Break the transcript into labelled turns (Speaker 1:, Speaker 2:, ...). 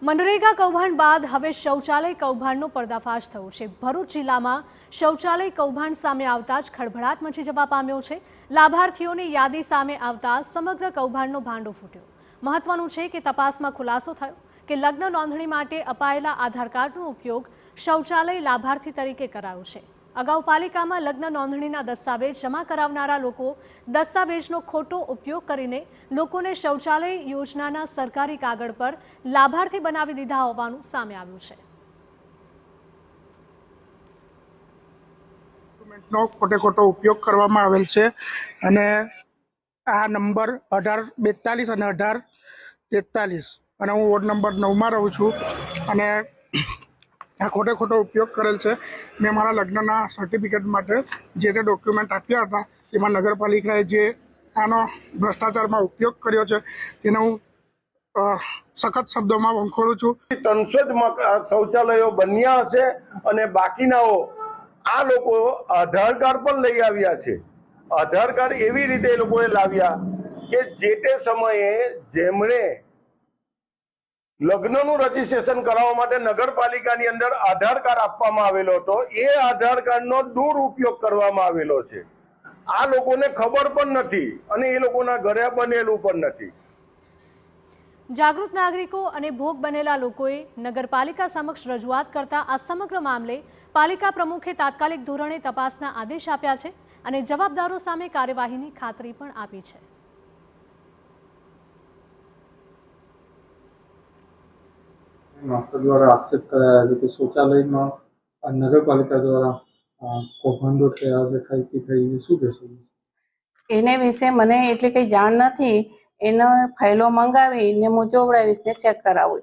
Speaker 1: મનરેગા કૌભાંડ બાદ હવે શૌચાલય કૌભાંડનો પર્દાફાશ થયો છે। ભરૂચ જિલ્લામાં શૌચાલય કૌભાંડ સામે આવતા જ ખળભળાટ મચી જવા પામ્યો છે। લાભાર્થીઓની યાદી સામે આવતા સમગ્ર કૌભાંડનો ભાંડો ફૂટ્યો। મહત્વનું છે કે તપાસમાં ખુલાસો થયો કે લગ્ન નોંધણી માટે અપાયેલા આધાર કાર્ડનો ઉપયોગ શૌચાલય લાભાર્થી તરીકે કરાયો છે। અગાઉ પાલિકામાં લગ્ન નોંધણીના દસ્તાવેજ જમા કરાવનારા લોકો દસ્તાવેજનો ખોટો ઉપયોગ કરીને લોકોને શૌચાલય યોજનાના સરકારી કાગળ પર લાભાર્થી બનાવી દીધા હોવાનું સામે આવ્યું છે।
Speaker 2: નો ખોટે ખોટો ઉપયોગ કરવામાં આવેલ છે અને આ નંબર 1842 અને 1843 અને હું વોર્ડ નંબર 9 માં રહું છું અને આ ખોટે ખોટો ઉપયોગ કરેલ છે। મેં મારા લગ્નના સર્ટિફિકેટ માટે જે તે ડોક્યુમેન્ટ આપ્યા હતા એમાં નગરપાલિકાએ જે આનો ભ્રષ્ટાચારમાં ઉપયોગ કર્યો છે તેને હું સખત શબ્દોમાં વંખોળું છું।
Speaker 3: 300 શૌચાલયો બન્યા હશે અને બાકીનાઓ આ લોકો આધાર કાર્ડ પણ લઈ આવ્યા છે। આધાર કાર્ડ એવી રીતે એ લોકોએ લાવ્યા કે જે તે સમયે જેમણે લગ્નનું રજીસ્ટ્રેશન કરાવવા માટે નગરપાલિકાની અંદર આધાર કાર્ડ આપવામાં આવેલો હતો, એ આધાર કાર્ડનો દુરુપયોગ કરવામાં આવેલો છે। આ લોકોને ખબર પણ નથી અને એ લોકોના ઘરે બનેલું પણ નથી।
Speaker 1: જાગૃત નાગરિકો અને ભોગ બનેલા લોકોએ નગરપાલિકા સમક્ષ રજૂઆત કરતા આ સમગ્ર મામલે પાલિકા પ્રમુખે તાત્કાલિક ધોરણે તપાસના આદેશ આપ્યા છે અને જવાબદારો સામે કાર્યવાહીની ખાતરી પણ આપી છે।
Speaker 4: માસ્ટર દ્વારા આક્ષેપ કરાયા છે કે શૌચાલયમાં નગરપાલિકા દ્વારા કૌભાંડો થયા છે, ખાઈથી થઈ, શું કહેશો?
Speaker 5: એને વિશે મને એટલી કંઈ જાણ નથી। એનો ફાઇલો મંગાવીને હું જોવડાવીશ ને ચેક કરાવું।